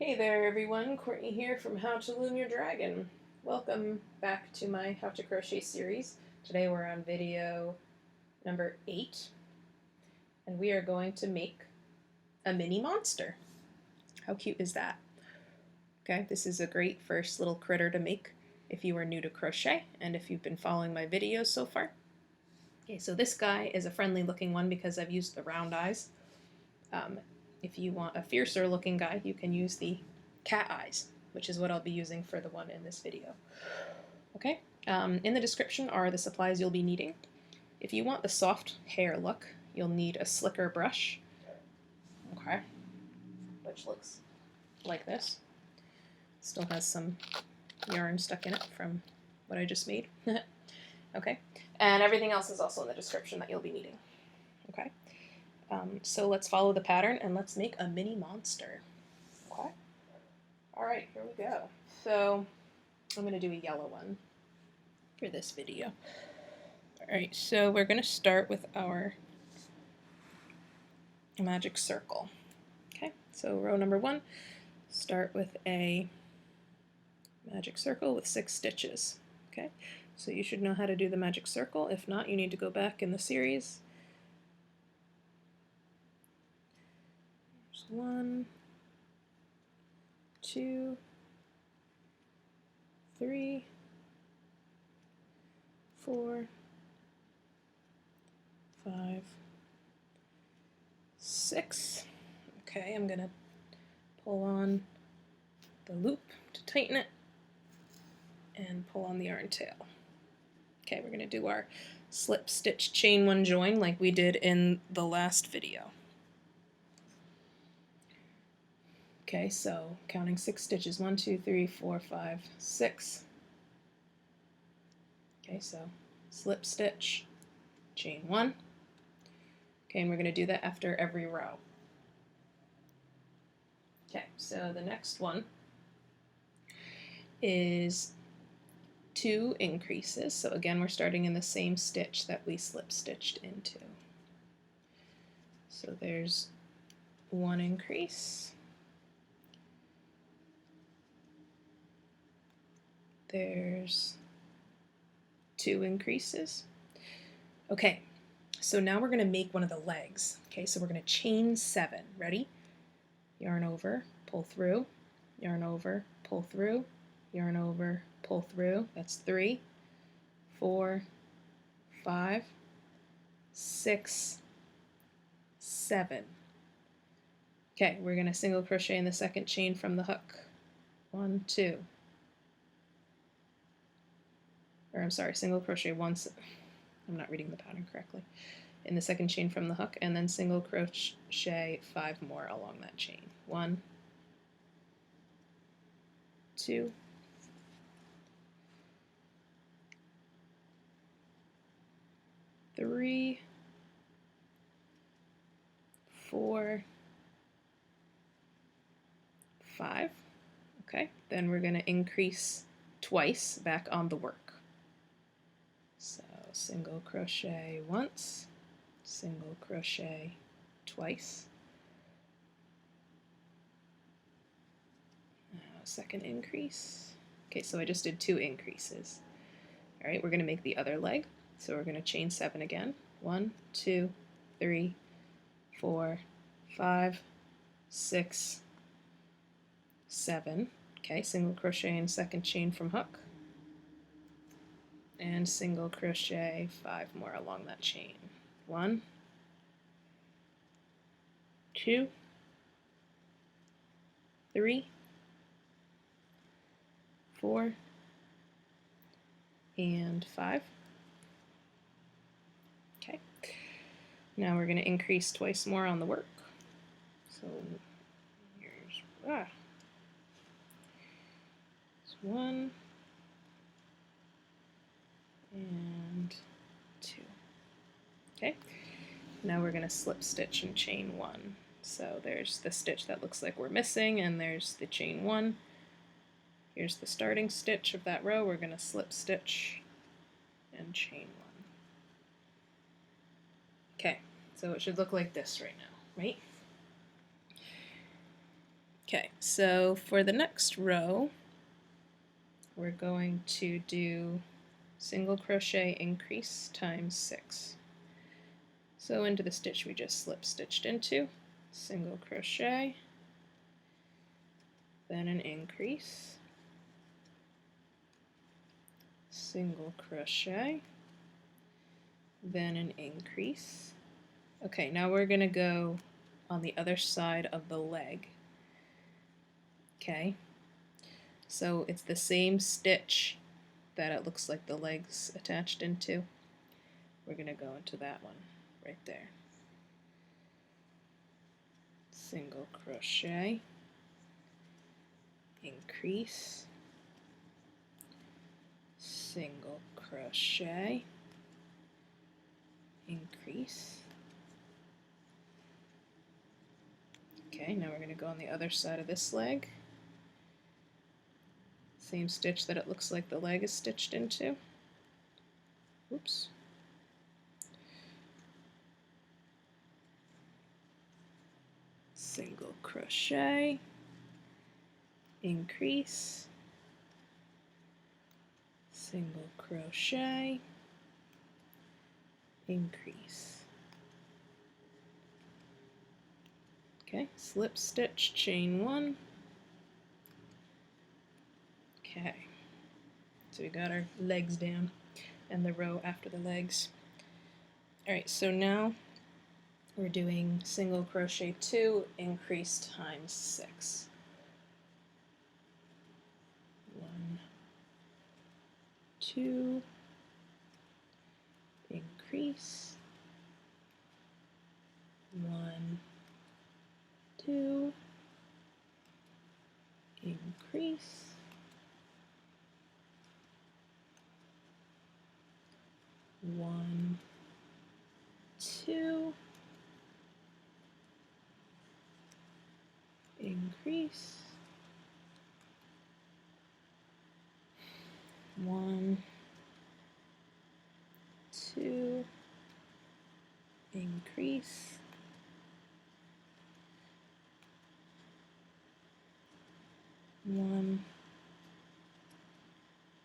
Hey there everyone, Courtney here from How to Loom Your Dragon. Welcome back to my How to Crochet series. Today we're on video number 8 and we are going to make a mini monster. How cute is that? Okay, this is a great first little critter to make if you are new to crochet and if you've been following my videos so far. Okay, so this guy is a friendly looking one because I've used the round eyes. If you want a fiercer looking guy, you can use the cat eyes, which is what I'll be using for the one in this video. Okay, in the description are the supplies you'll be needing. If you want the soft hair look, you'll need a slicker brush, okay, which looks like this. Still has some yarn stuck in it from what I just made. Okay, and everything else is also in the description that you'll be needing. Okay. So let's follow the pattern and let's make a mini monster. Okay. All right, here we go. So I'm going to do a yellow one for this video. All right, so we're going to start with our magic circle. Okay, so row number 1, start with a magic circle with 6 stitches. Okay, so you should know how to do the magic circle. If not, you need to go back in the series. 1, 2, 3, 4, 5, 6. Okay, I'm gonna pull on the loop to tighten it and pull on the yarn tail. Okay, we're gonna do our slip stitch chain 1 join like we did in the last video. Okay, so counting 6 stitches, 1, 2, 3, 4, 5, 6. Okay, so slip stitch, chain 1. Okay, and we're going to do that after every row. Okay, so the next one is 2 increases. So again, we're starting in the same stitch that we slip stitched into. So there's 1 increase. There's 2 increases. Okay, so now we're going to make one of the legs. Okay, so we're going to chain 7. Ready? Yarn over, pull through, yarn over, pull through, yarn over, pull through. That's 3, 4, 5, 6, 7. Okay, we're going to single crochet in the second chain from the hook. 1, 2. Or I'm sorry, single crochet once. I'm not reading the pattern correctly. In the second chain from the hook, and then single crochet 5 more along that chain. 1, 2, 3, 4, 5. Okay, then we're going to increase twice back on the work. So single crochet once, single crochet twice. Second increase. Okay, so I just did 2 increases. All right, we're going to make the other leg. So we're going to chain 7 again. 1, 2, 3, 4, 5, 6, 7. Okay, single crochet in second chain from hook. And single crochet 5 more along that chain. 1, 2, 3, 4, and 5. Okay. Now we're going to increase twice more on the work. So here's 1 and 2. Okay. Now we're going to slip stitch and chain 1. So there's the stitch that looks like we're missing, and there's the chain 1. Here's the starting stitch of that row. We're going to slip stitch and chain 1. Okay, so it should look like this right now, right? Okay, so for the next row, we're going to do single crochet increase times 6. So into the stitch we just slip stitched into, single crochet, then an increase, single crochet, then an increase. Okay, now we're going to go on the other side of the leg. Okay, so it's the same stitch that it looks like the leg's attached into. We're going to go into that one right there. Single crochet, increase, single crochet, increase. Okay, now we're going to go on the other side of this leg. Same stitch that it looks like the leg is stitched into. Oops. Single crochet, increase, single crochet, increase. Okay, slip stitch, chain 1. Okay, so we got our legs down and the row after the legs. Alright, so now we're doing single crochet 2, increase times 6. 1, 2, increase, 1, 2, increase, 1, 2, increase, 1, 2, increase, 1,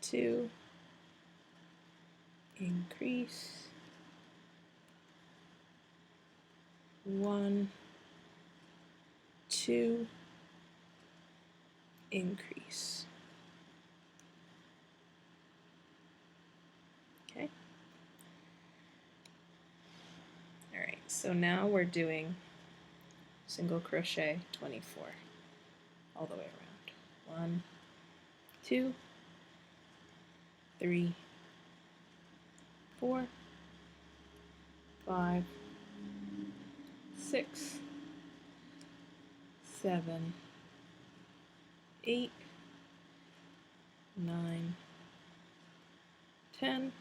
2, increase, 1, 2, increase. Okay. Alright, so now we're doing single crochet 24 all the way around. 1, 2, 3, 4, 5, 6, 7, 8, 9, 10,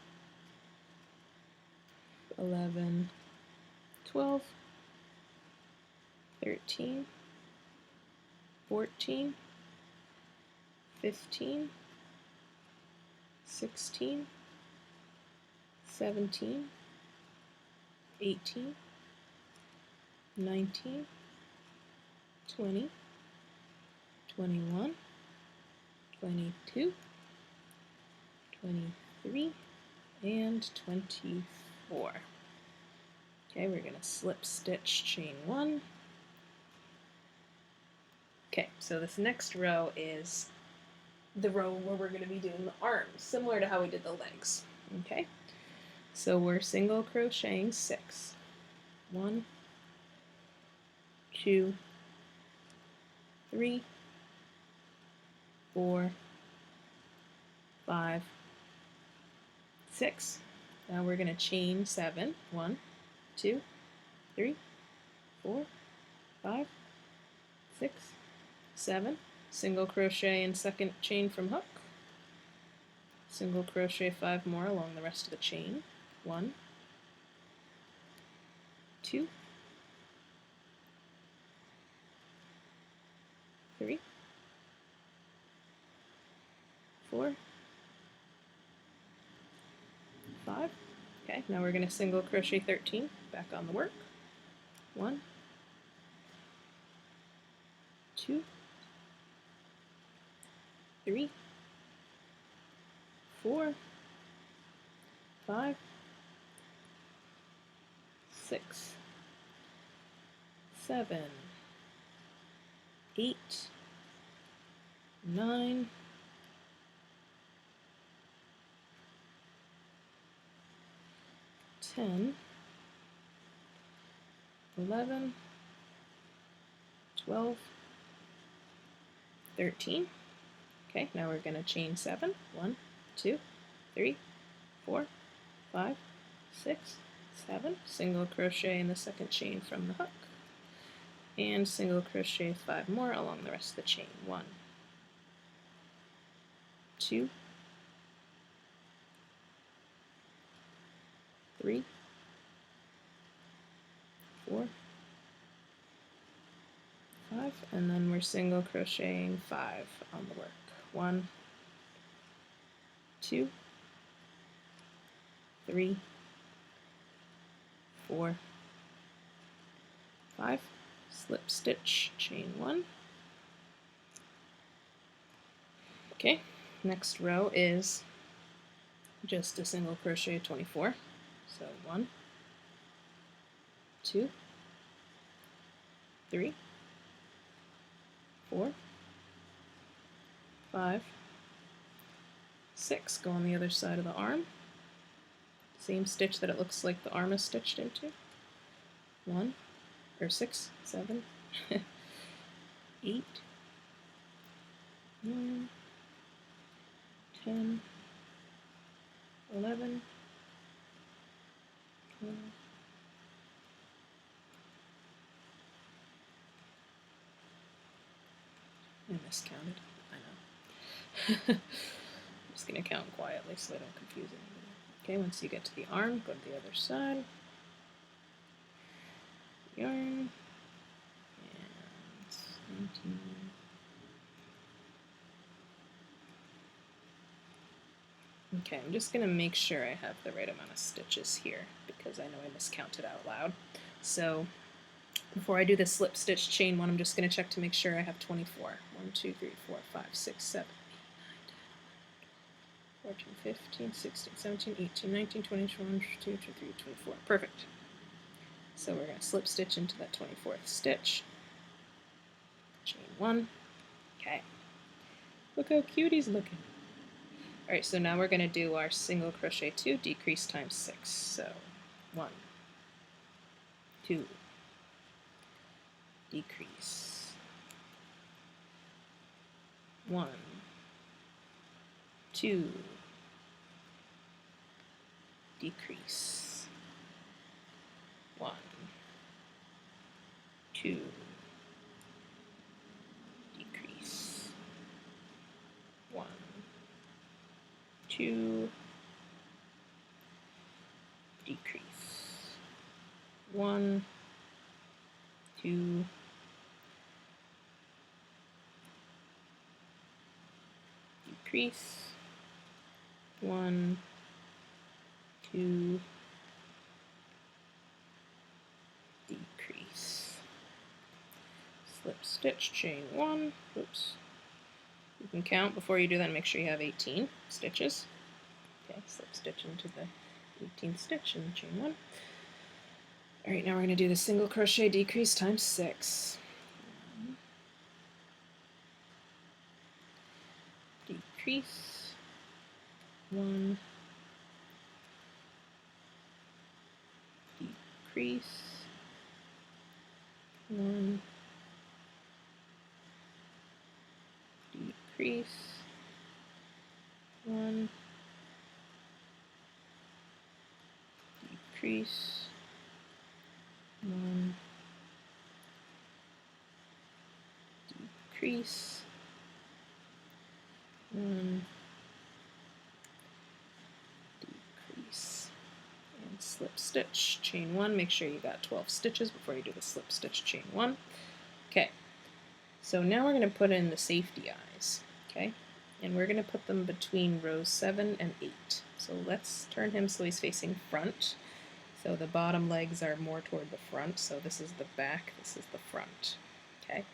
11, 12, 13, 14, 15, 16, 17, 18, 19, 20, 21, 22, 23, and 24. Okay, we're going to slip stitch chain 1. Okay, so this next row is the row where we're going to be doing the arms, similar to how we did the legs. Okay, so we're single crocheting 6. 1, 2, 3, 4, 5, 6. Now we're going to chain 7. 1, 2, 3, 4, 5, 6, 7. Single crochet and second chain from hook. Single crochet 5 more along the rest of the chain. 1, 2, 3, 4, 5. Okay, now we're going to single crochet 13 back on the work. 1, 2, 4, 5, 6, 7, 8, 9, 10, 11, 12, 13. Okay, now we're going to chain 7. 1, 2, 3, 4, 5, 6, 7. Single crochet in the second chain from the hook. And single crochet 5 more along the rest of the chain. 1, 2, 3, 4, 5, and then we're single crocheting 5 on the work. 1, 2, 3, 4, 5, slip stitch, chain 1. Okay, next row is just a single crochet 24. So 1, 2, 3, 4, 5, 6. Go on the other side of the arm. Same stitch that it looks like the arm is stitched into. 1, or 6, 7, 8, 9, 10, 11, 12, I miscounted. I know. I'm just going to count quietly so I don't confuse anybody. Okay, once you get to the arm, go to the other side. Yarn. And 19. Okay, I'm just going to make sure I have the right amount of stitches here because I know I miscounted out loud. So before I do the slip stitch chain 1, I'm just going to check to make sure I have 24. 1, 2, 3, 4, 5, 6, 7, 8, 9, 10, 11, 14, 15, 16, 17, 18, 19, 20, 21, 22, 23, 24. Perfect. So we're going to slip stitch into that 24th stitch. Chain 1. Okay. Look how cute he's looking. Alright, so now we're going to do our single crochet 2, decrease times 6. So 1, 2, decrease, 1, 2, decrease, 1, 2, decrease, 1, 2, decrease, 1, 2, decrease, 1, 2, decrease, slip stitch, chain 1, oops, you can count before you do that and make sure you have 18 stitches. Okay, slip stitch into the 18th stitch and chain 1. Alright, now we're going to do the single crochet decrease times 6. Decrease, 1, decrease, 1, decrease, 1, decrease, 1, decrease, 1, decrease, and slip stitch, chain 1. Make sure you got 12 stitches before you do the slip stitch, chain 1. Okay, so now we're going to put in the safety eyes, okay, and we're going to put them between rows 7 and 8. So let's turn him so he's facing front. So the bottom legs are more toward the front, so this is the back, this is the front. Okay,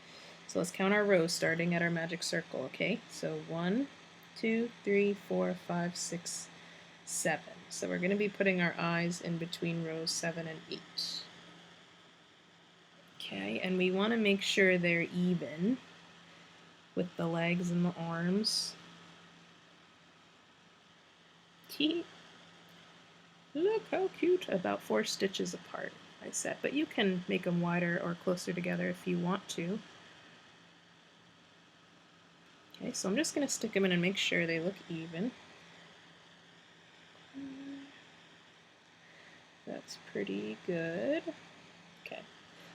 so let's count our rows starting at our magic circle. Okay, so 1, 2, 3, 4, 5, 6, 7. So we're going to be putting our eyes in between rows 7 and 8. Okay, and we want to make sure they're even with the legs and the arms. Look how cute! About 4 stitches apart, I said, but you can make them wider or closer together if you want to. Okay, so I'm just going to stick them in and make sure they look even. That's pretty good. Okay,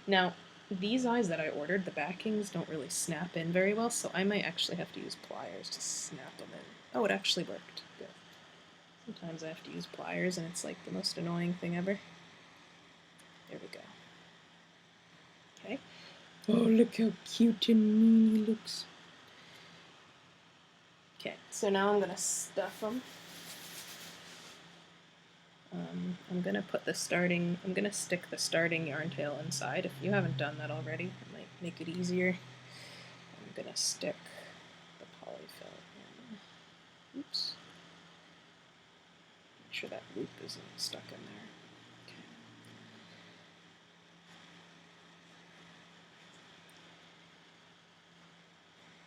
now these eyes that I ordered, the backings don't really snap in very well, so I might actually have to use pliers to snap them in. Oh, it actually worked. Good. Sometimes I have to use pliers and it's like the most annoying thing ever. There we go. Okay. Oh, look how cute and mean he looks. Okay, so now I'm going to stuff them. I'm going to stick the starting yarn tail inside. If you haven't done that already, it might make it easier. I'm going to stick the polyfil in. Oops. Make sure that loop isn't stuck in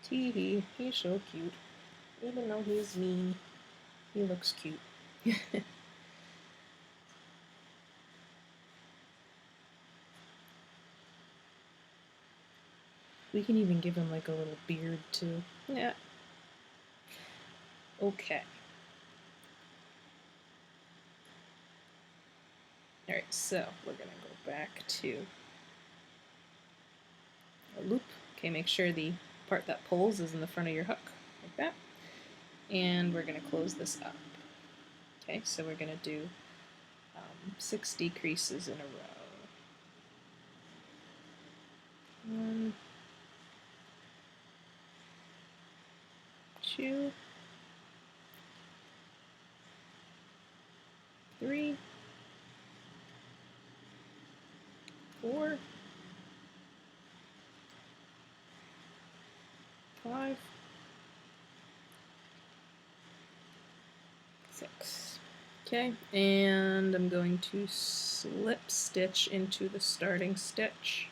there. Okay. Teehee, he's so cute. Even though he's mean, he looks cute. We can even give him like a little beard too. Yeah. Okay. Alright, so we're gonna go back to a loop. Okay, make sure the part that pulls is in the front of your hook, like that. And we're gonna close this up. Okay, so we're gonna do 6 decreases in a row. 1, 2, 3, 4, 5, 6. Okay, and I'm going to slip stitch into the starting stitch.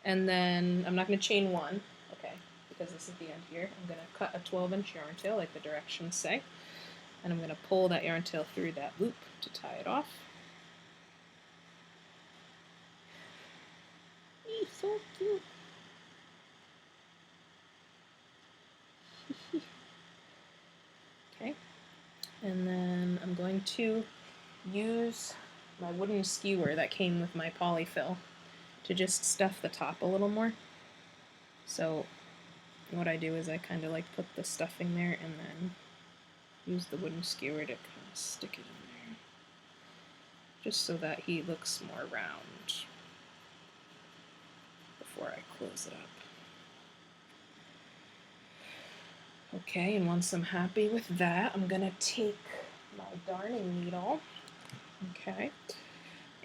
And then I'm not going to chain 1, okay, because this is the end here. I'm going to cut a 12-inch yarn tail like the directions say. And I'm going to pull that yarn tail through that loop to tie it off. He's so cute. Okay, and then I'm going to use my wooden skewer that came with my polyfill to just stuff the top a little more. So what I do is I kind of like put the stuffing there and then use the wooden skewer to kind of stick it in there, just so that he looks more round before I close it up. Okay, and once I'm happy with that, I'm going to take my darning needle, okay,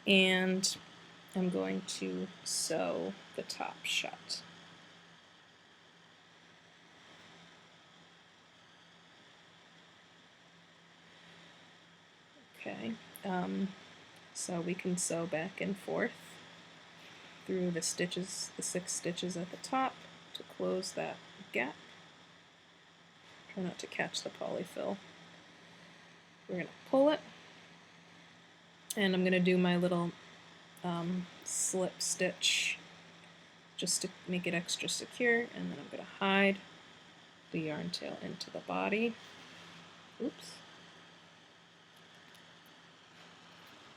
and I'm going to sew the top shut. Okay, so we can sew back and forth through the stitches, the 6 stitches at the top to close that gap. Try not to catch the polyfill. We're going to pull it, and I'm going to do my little slip stitch just to make it extra secure, and then I'm going to hide the yarn tail into the body. Oops.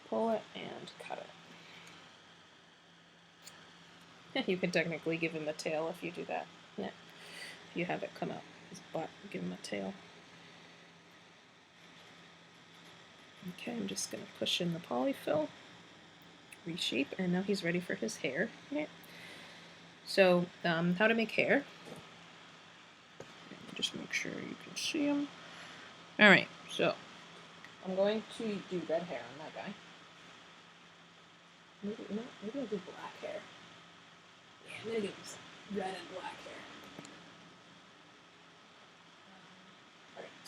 Pull it and cut it. You can technically give him a tail if you do that. Yeah. If you have it come out his butt, give him a tail. Okay, I'm just going to push in the polyfill, reshape, and now he's ready for his hair. Yeah. So, how to make hair. Just make sure you can see him. Alright, so I'm going to do red hair on that guy. Maybe I'll do black hair. Yeah, I'm going to give him some red and black hair.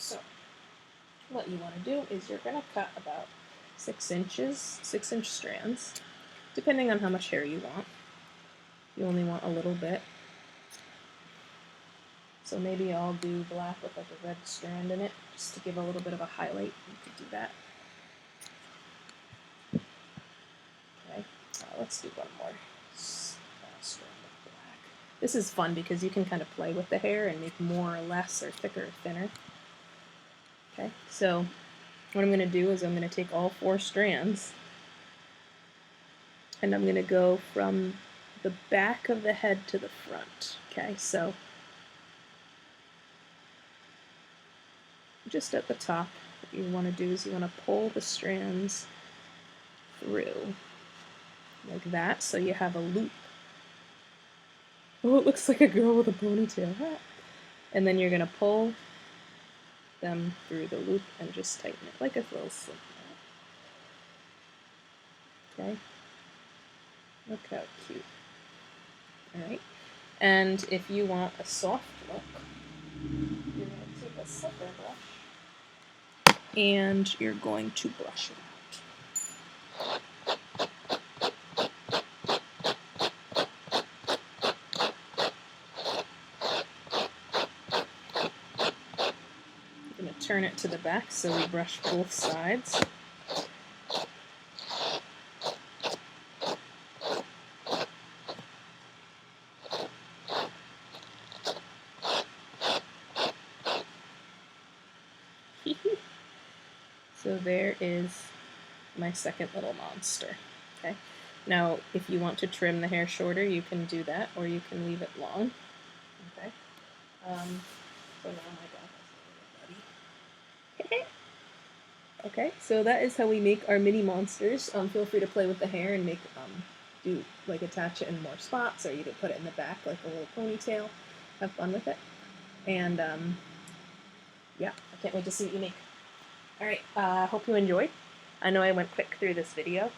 So what you want to do is you're going to cut about 6 inches, 6-inch strands, depending on how much hair you want. You only want a little bit. So maybe I'll do black with like a red strand in it, just to give a little bit of a highlight. You could do that. Okay, let's do one more strand of black. This is fun because you can kind of play with the hair and make more or less, or thicker or thinner. Okay, so what I'm going to do is I'm going to take all 4 strands and I'm going to go from the back of the head to the front. Okay, so just at the top, what you want to do is you want to pull the strands through like that, so you have a loop. Oh, it looks like a girl with a ponytail. And then you're going to pull them through the loop and just tighten it like a little slip knot. Okay? Look how cute. Alright? And if you want a soft look, you're going to take a slipper brush and you're going to brush it out. Turn it to the back so we brush both sides. So there is my second little monster. Okay. Now, if you want to trim the hair shorter, you can do that, or you can leave it long. Okay. So now my dog has a little buddy. Okay, so that is how we make our mini monsters. Feel free to play with the hair and make do like attach it in more spots, or you could put it in the back like a little ponytail. Have fun with it, and yeah, I can't wait to see what you make. All right, hope you enjoyed. I know I went quick through this video.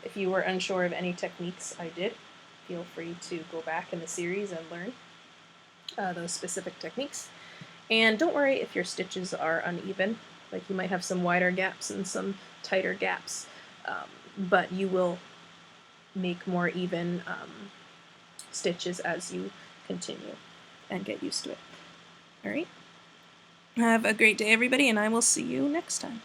If you were unsure of any techniques I did, feel free to go back in the series and learn those specific techniques. And don't worry if your stitches are uneven. Like you might have some wider gaps and some tighter gaps, but you will make more even stitches as you continue and get used to it. All right. Have a great day, everybody, and I will see you next time.